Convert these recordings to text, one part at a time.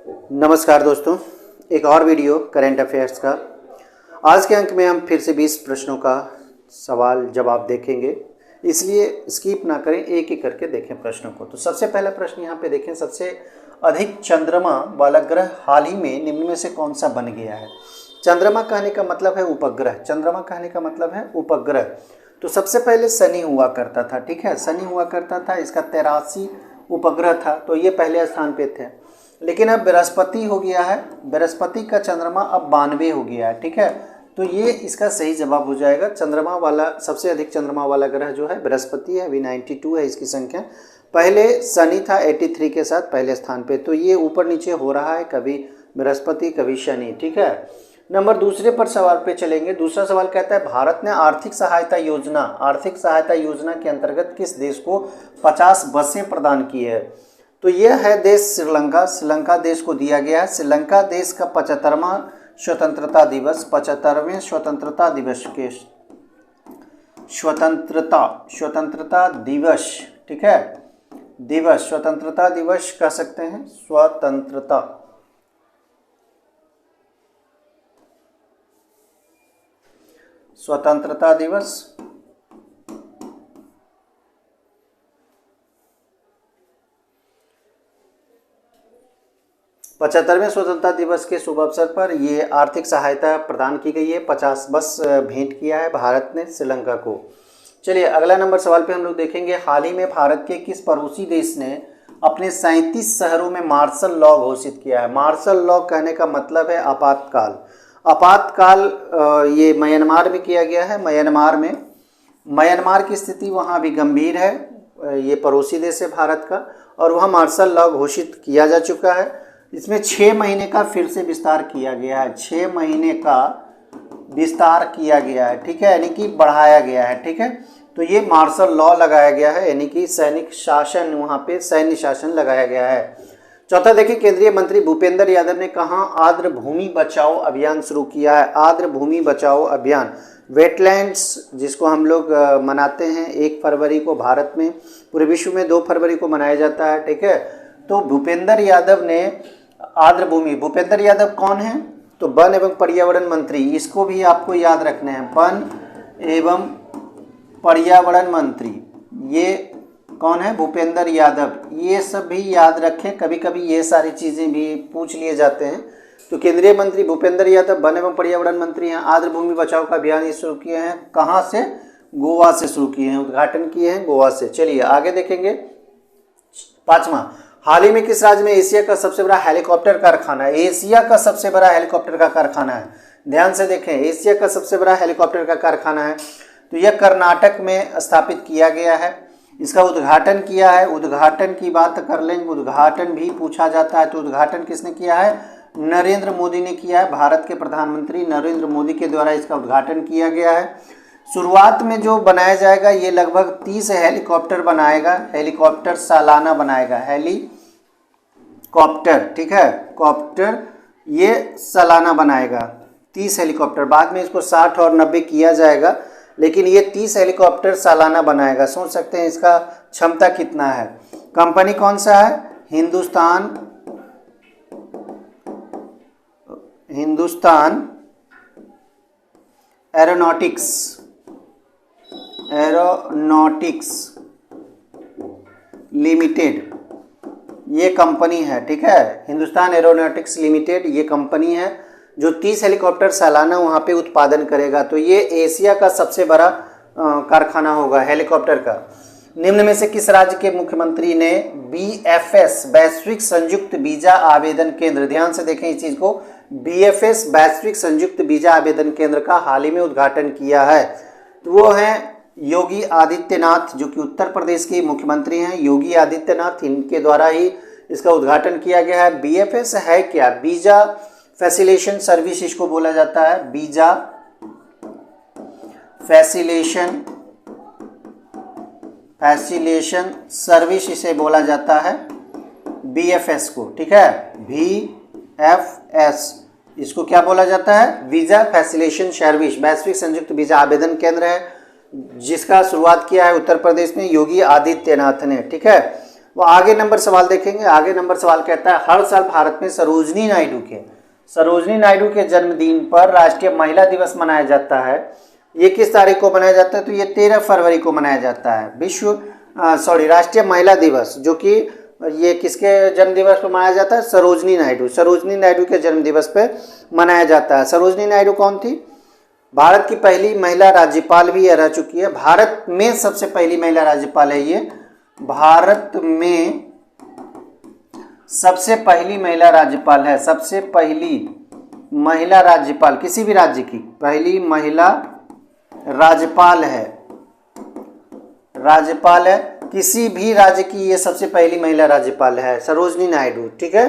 नमस्कार दोस्तों, एक और वीडियो करंट अफेयर्स का। आज के अंक में हम फिर से 20 प्रश्नों का सवाल जवाब देखेंगे, इसलिए स्किप ना करें, एक एक करके देखें प्रश्नों को। तो सबसे पहला प्रश्न यहाँ पे देखें, सबसे अधिक चंद्रमा वाला ग्रह हाल ही में निम्न में से कौन सा बन गया है। चंद्रमा कहने का मतलब है उपग्रह, चंद्रमा कहने का मतलब है उपग्रह। तो सबसे पहले शनि हुआ करता था, ठीक है, शनि हुआ करता था, इसका 83 उपग्रह था, तो ये पहले स्थान पे थे। लेकिन अब बृहस्पति हो गया है, बृहस्पति का चंद्रमा अब 92 हो गया है, ठीक है। तो ये इसका सही जवाब हो जाएगा। चंद्रमा वाला सबसे अधिक चंद्रमा वाला ग्रह जो है बृहस्पति है, अभी 92 है इसकी संख्या। पहले शनि था 83 के साथ पहले स्थान पे, तो ये ऊपर नीचे हो रहा है, कभी बृहस्पति कभी शनि, ठीक है। नंबर दूसरे पर सवाल पे चलेंगे। दूसरा सवाल कहता है, भारत ने आर्थिक सहायता योजना के अंतर्गत किस देश को 50 बसें प्रदान की है। तो यह है देश श्रीलंका। श्रीलंका देश को दिया गया है। श्रीलंका देश का 75वां स्वतंत्रता दिवस, 75वें स्वतंत्रता दिवस के स्वतंत्रता दिवस, ठीक है, दिवस, स्वतंत्रता दिवस कह सकते हैं, स्वतंत्रता दिवस। 75वें स्वतंत्रता दिवस के शुभ अवसर पर ये आर्थिक सहायता प्रदान की गई है। 50 बस भेंट किया है भारत ने श्रीलंका को। चलिए अगला नंबर सवाल पे हम लोग देखेंगे, हाल ही में भारत के किस पड़ोसी देश ने अपने 37 शहरों में मार्शल लॉ घोषित किया है। मार्शल लॉ कहने का मतलब है आपातकाल। आपातकाल ये म्यांमार में किया गया है। म्यांमार की स्थिति वहाँ भी गंभीर है, ये पड़ोसी देश है भारत का, और वहाँ मार्शल लॉ घोषित किया जा चुका है। इसमें 6 महीने का फिर से विस्तार किया गया है, 6 महीने का विस्तार किया गया है, ठीक है, यानी कि बढ़ाया गया है, ठीक है। तो ये मार्शल लॉ लगाया गया है, यानी कि सैनिक शासन, वहाँ पे सैन्य शासन लगाया गया है। चौथा देखिए, केंद्रीय मंत्री भूपेंद्र यादव ने कहाँ आर्द्र भूमि बचाओ अभियान शुरू किया है। आर्द्र भूमि बचाओ अभियान, वेटलैंड्स जिसको हम लोग मनाते हैं 1 फरवरी को, भारत में, पूरे विश्व में 2 फरवरी को मनाया जाता है, ठीक है। तो भूपेंद्र यादव ने आर्द्र भूमि, भूपेंद्र यादव कौन है, तो वन एवं पर्यावरण मंत्री, इसको भी आपको याद रखना है, वन एवं पर्यावरण मंत्री, ये कौन है, भूपेंद्र यादव। ये सब भी याद रखें, कभी कभी ये सारी चीज़ें भी पूछ लिए जाते हैं। तो केंद्रीय मंत्री भूपेंद्र यादव वन एवं पर्यावरण मंत्री हैं। आर्द्र भूमि बचाओ का अभियान ये शुरू किए हैं, कहाँ से, गोवा से शुरू किए हैं, उद्घाटन किए हैं गोवा से। चलिए आगे देखेंगे। 5वां, हाल ही में किस राज्य में एशिया का सबसे बड़ा हेलीकॉप्टर कारखाना है। एशिया का सबसे बड़ा हेलीकॉप्टर का कारखाना है, ध्यान से देखें, एशिया का सबसे बड़ा हेलीकॉप्टर का कारखाना है। तो यह कर्नाटक में स्थापित किया गया है। इसका उद्घाटन किया है, उद्घाटन की बात कर लेंगे, उद्घाटन भी पूछा जाता है। तो उद्घाटन किसने किया है, नरेंद्र मोदी ने किया है, भारत के प्रधानमंत्री नरेंद्र मोदी के द्वारा इसका उद्घाटन किया गया है। शुरुआत में जो बनाया जाएगा ये लगभग 30 हेलीकॉप्टर बनाएगा, हेलीकॉप्टर सालाना बनाएगा, हेलीकॉप्टर, ठीक है, कॉप्टर ये सालाना बनाएगा 30 हेलीकॉप्टर। बाद में इसको 60 और 90 किया जाएगा, लेकिन ये 30 हेलीकॉप्टर सालाना बनाएगा। सोच सकते हैं इसका क्षमता कितना है। कंपनी कौन सा है, हिंदुस्तान एरोनॉटिक्स लिमिटेड, ये कंपनी है, ठीक है, हिंदुस्तान एरोनॉटिक्स लिमिटेड ये कंपनी है जो 30 हेलीकॉप्टर सालाना वहाँ पे उत्पादन करेगा। तो ये एशिया का सबसे बड़ा कारखाना होगा हेलीकॉप्टर का। निम्न में से किस राज्य के मुख्यमंत्री ने BFS वैश्विक संयुक्त वीजा आवेदन केंद्र, ध्यान से देखें इस चीज़ को, BFS वैश्विक संयुक्त वीजा आवेदन केंद्र का हाल ही में उद्घाटन किया है। तो वो हैं योगी आदित्यनाथ, जो कि उत्तर प्रदेश के मुख्यमंत्री हैं, योगी आदित्यनाथ, इनके द्वारा ही इसका उद्घाटन किया गया है। BFS है क्या, वीजा फैसिलेशन सर्विस इसको बोला जाता है, वीजा फैसिलेशन सर्विस इसे बोला जाता है, BFS को, ठीक है, VFS इसको क्या बोला जाता है, वीजा फैसिलेशन सर्विस, वैश्विक संयुक्त वीजा आवेदन केंद्र है, जिसका शुरुआत किया है उत्तर प्रदेश में योगी आदित्यनाथ ने, ठीक है। वो आगे नंबर सवाल देखेंगे। आगे नंबर सवाल कहता है हर साल भारत में सरोजनी नायडू के जन्मदिन पर राष्ट्रीय महिला दिवस मनाया जाता है। ये किस तारीख को मनाया जाता है? तो ये 13 फरवरी को मनाया जाता है। राष्ट्रीय महिला दिवस, जो कि ये किसके जन्म दिवस पर मनाया जाता है? सरोजनी नायडू के जन्म दिवस पे मनाया जाता है। सरोजनी नायडू कौन थी? भारत की पहली महिला राज्यपाल भी ये रह चुकी है। भारत में सबसे पहली महिला राज्यपाल है ये। भारत में सबसे पहली महिला राज्यपाल है। सबसे पहली महिला राज्यपाल किसी भी राज्य की पहली महिला राज्यपाल है। किसी भी राज्य की ये सबसे पहली महिला राज्यपाल है, सरोजनी नायडू। ठीक है,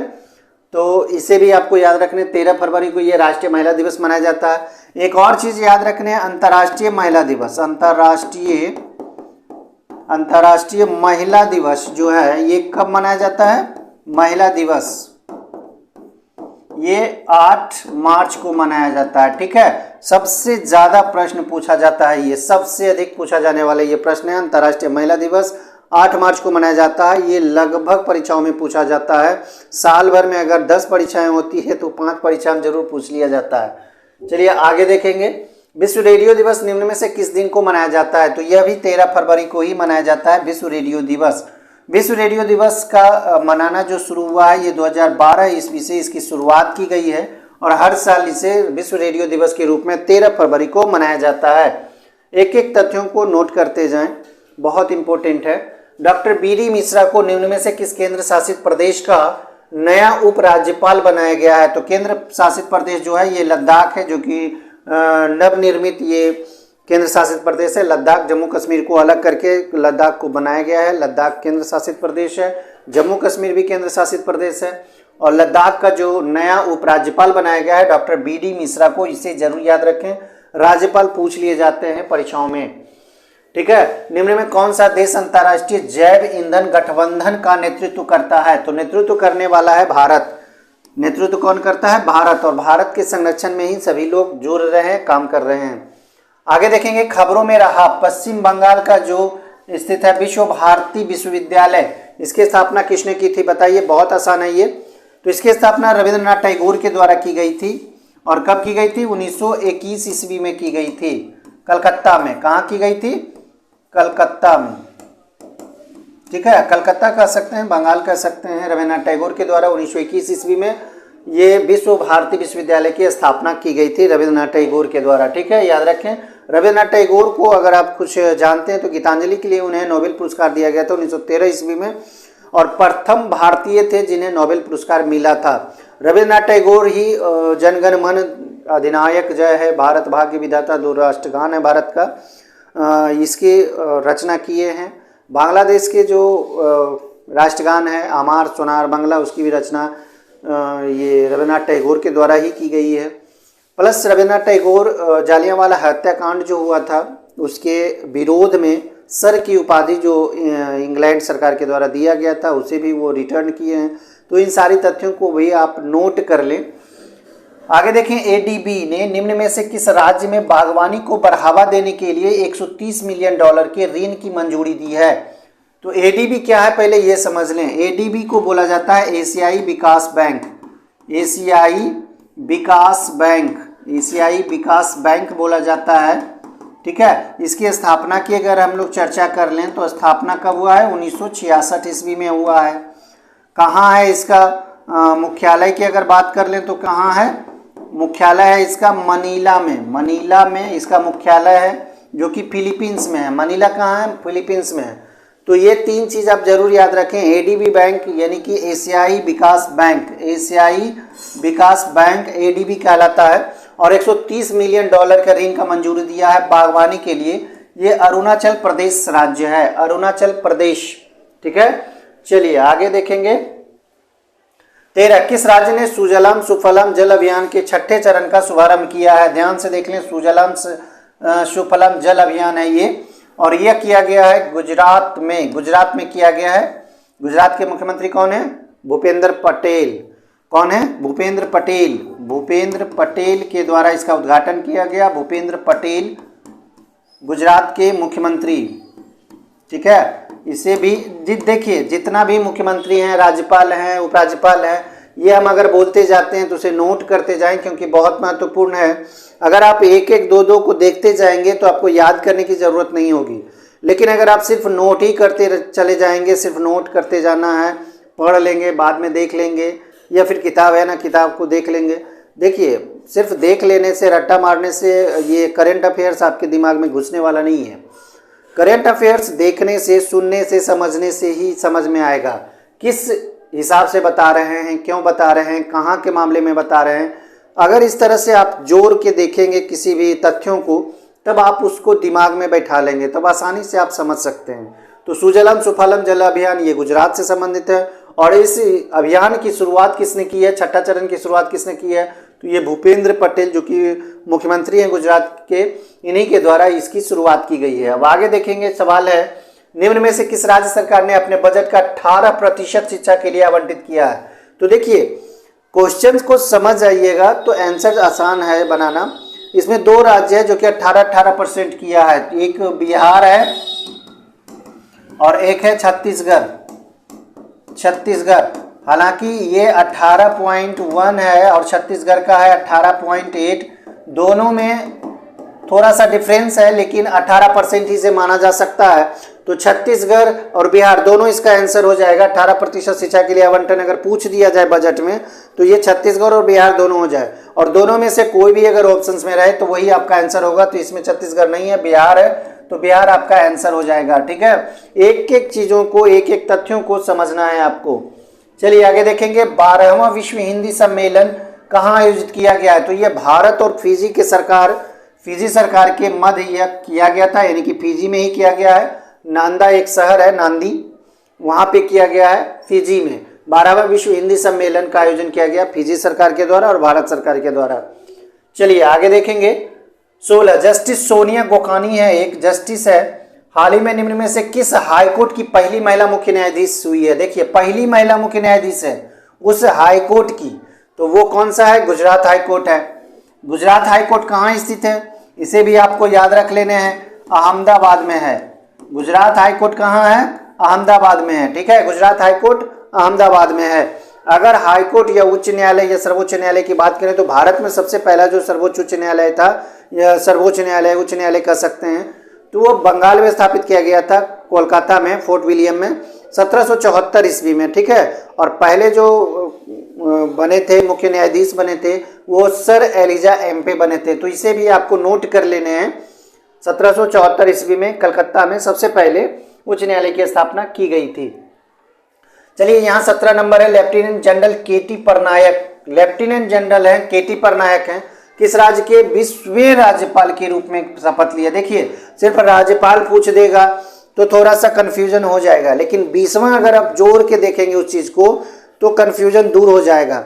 तो इसे भी आपको याद रखने, 13 फरवरी को ये राष्ट्रीय महिला दिवस मनाया जाता है। एक और चीज याद रखने, अंतर्राष्ट्रीय महिला दिवस। अंतर्राष्ट्रीय महिला दिवस जो है ये कब मनाया जाता है? महिला दिवस ये 8 मार्च को मनाया जाता है। ठीक है, सबसे ज्यादा प्रश्न पूछा जाता है, ये सबसे अधिक पूछा जाने वाला ये प्रश्न है। अंतर्राष्ट्रीय महिला दिवस 8 मार्च को मनाया जाता है। ये लगभग परीक्षाओं में पूछा जाता है। साल भर में अगर 10 परीक्षाएं होती है तो 5 परीक्षाएं जरूर पूछ लिया जाता है। चलिए आगे देखेंगे। विश्व रेडियो दिवस निम्न में से किस दिन को मनाया जाता है? तो यह भी 13 फरवरी को ही मनाया जाता है, विश्व रेडियो दिवस। विश्व रेडियो दिवस का मनाना जो शुरू हुआ है ये 2012 ईस्वी से इसकी शुरुआत की गई है और हर साल इसे विश्व रेडियो दिवस के रूप में 13 फरवरी को मनाया जाता है। एक एक तथ्यों को नोट करते जाएं, बहुत इंपॉर्टेंट है। Doctor BD. मिश्रा को निम्न में से किस केंद्र शासित प्रदेश का नया उपराज्यपाल बनाया गया है? तो केंद्र शासित प्रदेश जो है ये लद्दाख है, जो कि नवनिर्मित ये केंद्र शासित प्रदेश है। लद्दाख, जम्मू कश्मीर को अलग करके लद्दाख को बनाया गया है। लद्दाख केंद्र शासित प्रदेश है, जम्मू कश्मीर भी केंद्र शासित प्रदेश है। और लद्दाख का जो नया उपराज्यपाल बनाया गया है डॉक्टर बी.डी. मिश्रा को, इसे जरूर याद रखें, राज्यपाल पूछ लिए जाते हैं परीक्षाओं में। ठीक है, निम्न में कौन सा देश अंतर्राष्ट्रीय जैव ईंधन गठबंधन का नेतृत्व करता है? तो नेतृत्व करने वाला है भारत। नेतृत्व कौन करता है? भारत। और भारत के संरक्षण में ही सभी लोग जुड़ रहे हैं, काम कर रहे हैं। आगे देखेंगे, खबरों में रहा पश्चिम बंगाल का जो स्थित है विश्व भारती विश्वविद्यालय, इसकी स्थापना किसने की थी? बताइए, बहुत आसान है ये। तो इसकी स्थापना रविंद्रनाथ टैगोर के द्वारा की गई थी। और कब की गई थी? 1921 ईस्वी में की गई थी, कलकत्ता में। कहाँ की गई थी? कलकत्ता में। ठीक है, कलकत्ता कह सकते हैं, बंगाल कह सकते हैं। रविंद्रनाथ टैगोर के द्वारा 1921 ईस्वी में ये विश्व भारती विश्वविद्यालय की स्थापना की गई थी रविंद्रनाथ टैगोर के द्वारा। ठीक है, याद रखें। रविंद्रनाथ टैगोर को अगर आप कुछ जानते हैं तो गीतांजलि के लिए उन्हें नोबेल पुरस्कार दिया गया था 1913 ईस्वी में, और प्रथम भारतीय थे जिन्हें नोबेल पुरस्कार मिला था। रविंद्रनाथ टैगोर ही जनगण मन अधिनायक जय है, भारत भाग्य विधाता, दो राष्ट्रगान है भारत का, इसकी रचना किए हैं। बांग्लादेश के जो राष्ट्रगान है आमार सोनार बांग्ला, उसकी भी रचना ये रविंद्रनाथ टैगोर के द्वारा ही की गई है। प्लस रविंद्रनाथ टैगोर जालियांवाला हत्याकांड जो हुआ था उसके विरोध में सर की उपाधि जो इंग्लैंड सरकार के द्वारा दिया गया था उसे भी वो रिटर्न किए हैं। तो इन सारी तथ्यों को भी आप नोट कर लें। आगे देखें, एडीबी ने निम्न में से किस राज्य में बागवानी को बढ़ावा देने के लिए 130 मिलियन डॉलर के ऋण की मंजूरी दी है? तो एडीबी क्या है पहले ये समझ लें। एडीबी को बोला जाता है एशियाई विकास बैंक। एशियाई विकास बैंक बोला जाता है। ठीक है, इसकी स्थापना की अगर हम लोग चर्चा कर लें तो स्थापना कब हुआ है? 1966 ईस्वी में हुआ है। कहाँ है इसका मुख्यालय की अगर बात कर लें तो कहाँ है? मुख्यालय है इसका मनीला में इसका मुख्यालय है, जो कि फिलीपींस में है। मनीला कहाँ है? फिलीपींस में है। तो ये तीन चीज आप जरूर याद रखें। एडीबी बैंक यानी कि एशियाई विकास बैंक एडीबी कहलाता है, और 130 मिलियन डॉलर का ऋण का मंजूरी दिया है बागवानी के लिए। ये अरुणाचल प्रदेश राज्य है, अरुणाचल प्रदेश। ठीक है, चलिए आगे देखेंगे। 13, किस राज्य ने सुजलाम सुफलाम जल अभियान के 6ठे चरण का शुभारंभ किया है? ध्यान से देख लें, सुजलाम सुफलाम जल अभियान है ये, और यह किया गया है गुजरात में किया गया है। गुजरात के मुख्यमंत्री कौन है? भूपेंद्र पटेल। कौन है? भूपेंद्र पटेल के द्वारा इसका उद्घाटन किया गया। भूपेंद्र पटेल गुजरात के मुख्यमंत्री। ठीक है, इसे भी देखिए, जितना भी मुख्यमंत्री हैं, राज्यपाल हैं, उपराज्यपाल हैं, ये हम अगर बोलते जाते हैं तो उसे नोट करते जाएं, क्योंकि बहुत महत्वपूर्ण है। अगर आप एक एक दो दो को देखते जाएंगे तो आपको याद करने की ज़रूरत नहीं होगी, लेकिन अगर आप सिर्फ नोट ही करते चले जाएंगे, सिर्फ नोट करते जाना है, पढ़ लेंगे, बाद में देख लेंगे, या फिर किताब है ना, किताब को देख लेंगे। देखिए, सिर्फ देख लेने से, रट्टा मारने से ये करंट अफेयर्स आपके दिमाग में घुसने वाला नहीं है। करंट अफेयर्स देखने से, सुनने से, समझने से ही समझ में आएगा किस हिसाब से बता रहे हैं, क्यों बता रहे हैं, कहाँ के मामले में बता रहे हैं। अगर इस तरह से आप जोड़ के देखेंगे किसी भी तथ्यों को, तब आप उसको दिमाग में बैठा लेंगे, तब आसानी से आप समझ सकते हैं। तो सुजलाम सुफलाम जल अभियान ये गुजरात से संबंधित है, और इस अभियान की शुरुआत किसने की है, छठा चरण की शुरुआत किसने की है, तो ये भूपेंद्र पटेल जो कि मुख्यमंत्री हैं गुजरात के, इन्हीं के द्वारा इसकी शुरुआत की गई है। अब आगे देखेंगे, सवाल है, निम्न में से किस राज्य सरकार ने अपने बजट का 18% शिक्षा के लिए आवंटित किया है। तो देखिए, क्वेश्चंस को समझ आइएगा तो आंसर आसान है बनाना। इसमें दो राज्य है जो कि 18% किया है, एक बिहार है और एक है छत्तीसगढ़। हालांकि ये 18.1 है और छत्तीसगढ़ का है 18.8, दोनों में थोड़ा सा डिफरेंस है, लेकिन 18% ही से माना जा सकता है। तो छत्तीसगढ़ और बिहार दोनों इसका आंसर हो जाएगा। 18% शिक्षा के लिए आवंटन अगर पूछ दिया जाए बजट में तो ये छत्तीसगढ़ और बिहार दोनों हो जाए, और दोनों में से कोई भी अगर ऑप्शंस में रहे तो वही आपका आंसर होगा। तो इसमें छत्तीसगढ़ नहीं है, बिहार है, तो बिहार आपका आंसर हो जाएगा। ठीक है, एक एक चीज़ों को, एक एक तथ्यों को समझना है आपको। चलिए आगे देखेंगे, 12वां विश्व हिंदी सम्मेलन कहाँ आयोजित किया गया है। तो ये भारत और फिजी सरकार के मध्य यह किया गया था, यानी कि फिजी में ही किया गया है। नांदा एक शहर है, नांदी, वहाँ पे किया गया है फिजी में। 12वां विश्व हिंदी सम्मेलन का आयोजन किया गया फिजी सरकार के द्वारा और भारत सरकार के द्वारा। चलिए आगे देखेंगे, 16 जस्टिस सोनिया गोकानी है, एक जस्टिस है। हाल ही में निम्न में से किस हाईकोर्ट की पहली महिला मुख्य न्यायाधीश हुई है। देखिए, पहली महिला मुख्य न्यायाधीश है उस हाईकोर्ट की, तो वो कौन सा है, गुजरात हाईकोर्ट है। गुजरात हाईकोर्ट कहाँ स्थित है, इसे भी आपको याद रख लेने हैं, अहमदाबाद में है। गुजरात हाईकोर्ट कहाँ है, अहमदाबाद में है। ठीक है, गुजरात हाईकोर्ट अहमदाबाद में है। अगर हाईकोर्ट या उच्च न्यायालय या सर्वोच्च न्यायालय की बात करें तो भारत में सबसे पहला जो सर्वोच्च उच्च न्यायालय था, या सर्वोच्च न्यायालय, उच्च न्यायालय कह सकते हैं, तो वो बंगाल में स्थापित किया गया था, कोलकाता में, फोर्ट विलियम में, 1774 ईस्वी में। ठीक है, और पहले जो बने थे, मुख्य न्यायाधीश बने थे, वो सर एलिजा एम्पे बने थे। तो इसे भी आपको नोट कर लेने हैं। 1774 ईस्वी में कलकत्ता में सबसे पहले उच्च न्यायालय की स्थापना की गई थी। चलिए, यहाँ 17 नंबर है, लेफ्टिनेंट जनरल केटी परनायक। लेफ्टिनेंट जनरल है केटी परनायक हैं, किस राज्य के 20वें राज्यपाल के रूप में शपथ लिया। देखिए, सिर्फ राज्यपाल पूछ देगा तो थोड़ा सा कंफ्यूजन हो जाएगा, लेकिन 20वां अगर आप जोड़ के देखेंगे उस चीज़ को तो कंफ्यूजन दूर हो जाएगा।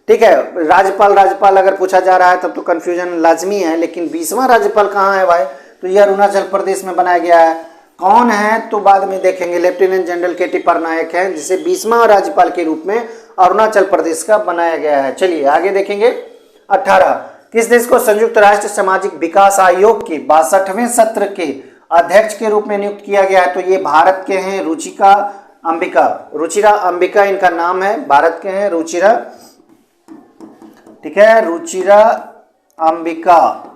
ठीक है, राज्यपाल अगर पूछा जा रहा है तब तो कंफ्यूजन लाजमी है, लेकिन 20वां राज्यपाल कहाँ है भाई, तो यह अरुणाचल प्रदेश में बनाया गया है। कौन है तो बाद में देखेंगे, लेफ्टिनेंट जनरल केटी परनायक हैं, जिसे 20वां राज्यपाल के रूप में अरुणाचल प्रदेश का बनाया गया है। चलिए आगे देखेंगे, 18 किस देश को संयुक्त राष्ट्र सामाजिक विकास आयोग के 62वें सत्र के अध्यक्ष के रूप में नियुक्त किया गया है। तो ये भारत के हैं, रुचिरा अंबिका इनका नाम है, भारत के हैं रुचिरा। ठीक है, रुचिरा अंबिका,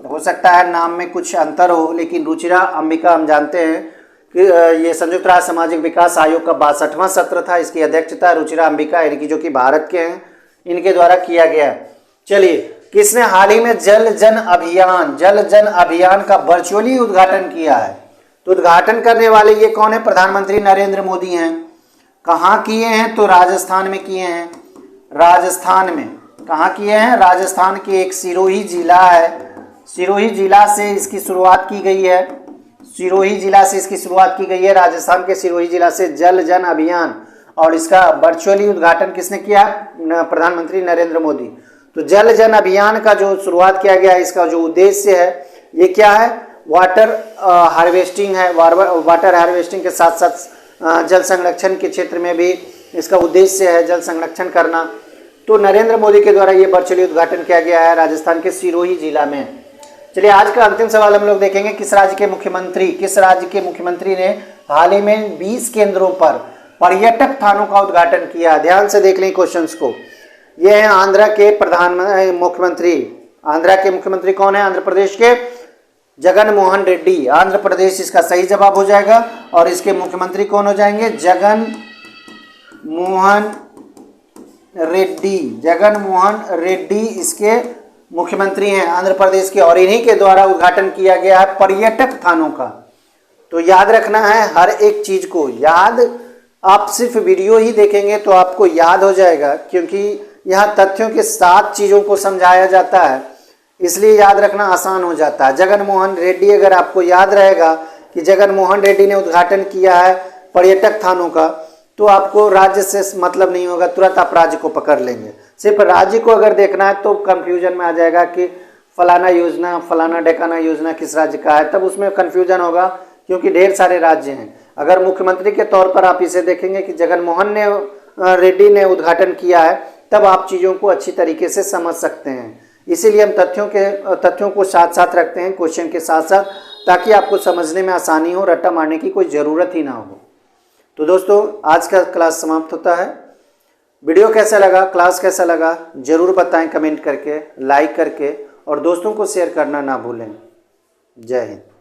हो सकता है नाम में कुछ अंतर हो, लेकिन रुचिरा अंबिका हम जानते हैं कि ये संयुक्त राष्ट्र सामाजिक विकास आयोग का 62वां सत्र था, इसकी अध्यक्षता रुचिरा अंबिका, यानी कि जो कि भारत के हैं, इनके द्वारा किया गया। चलिए, किसने हाल ही में जल जन अभियान का वर्चुअली उद्घाटन किया है। तो उद्घाटन करने वाले ये कौन है, प्रधानमंत्री नरेंद्र मोदी हैं। कहाँ किए हैं, तो राजस्थान में किए हैं। राजस्थान में कहाँ किए हैं, राजस्थान के एक सिरोही जिला है, सिरोही जिला से इसकी शुरुआत की गई है। राजस्थान के सिरोही जिला से जल जन अभियान, और इसका वर्चुअली उद्घाटन किसने किया, प्रधानमंत्री नरेंद्र मोदी। तो जल जन अभियान का जो शुरुआत किया गया है, इसका जो उद्देश्य है ये क्या है, वाटर हार्वेस्टिंग है। वाटर हार्वेस्टिंग के साथ साथ जल संरक्षण के क्षेत्र में भी इसका उद्देश्य है जल संरक्षण करना। तो नरेंद्र मोदी के द्वारा ये वर्चुअली उद्घाटन किया गया है राजस्थान के सिरोही जिला में। चलिए, आज का अंतिम सवाल हम लोग देखेंगे, किस राज्य के मुख्यमंत्री ने हाल ही में 20 केंद्रों पर पर्यटक थानों का उद्घाटन किया। ध्यान से देख लें क्वेश्चंस को। ये है आंध्र के मुख्यमंत्री। आंध्र के मुख्यमंत्री कौन है? आंध्र प्रदेश के जगन मोहन रेड्डी। आंध्र प्रदेश इसका सही जवाब हो जाएगा। और इसके मुख्यमंत्री कौन हो जाएंगे? जगन मोहन रेड्डी। जगन मोहन रेड्डी इसके मुख्यमंत्री हैं आंध्र प्रदेश के, और इन्हीं के द्वारा उद्घाटन किया गया है पर्यटक थानों का। तो याद रखना है हर एक चीज को। याद आप सिर्फ वीडियो ही देखेंगे तो आपको याद हो जाएगा, क्योंकि यहाँ तथ्यों के साथ चीजों को समझाया जाता है, इसलिए याद रखना आसान हो जाता है। जगन मोहन रेड्डी, अगर आपको याद रहेगा कि जगन मोहन रेड्डी ने उद्घाटन किया है पर्यटक थानों का, तो आपको राज्य से मतलब नहीं होगा, तुरंत आप राज्य को पकड़ लेंगे। सिर्फ राज्य को अगर देखना है तो कंफ्यूजन में आ जाएगा कि फलाना योजना, फलाना ढेकाना योजना किस राज्य का है, तब उसमें कंफ्यूजन होगा, क्योंकि ढेर सारे राज्य हैं। अगर मुख्यमंत्री के तौर पर आप इसे देखेंगे कि जगन मोहन रेड्डी ने उद्घाटन किया है, तब आप चीज़ों को अच्छी तरीके से समझ सकते हैं। इसीलिए हम तथ्यों को साथ साथ रखते हैं क्वेश्चन के साथ साथ, ताकि आपको समझने में आसानी हो, रट्टा मारने की कोई ज़रूरत ही ना हो। तो दोस्तों, आज का क्लास समाप्त होता है। वीडियो कैसा लगा, क्लास कैसा लगा, ज़रूर बताएं कमेंट करके, लाइक करके, और दोस्तों को शेयर करना ना भूलें। जय हिंद।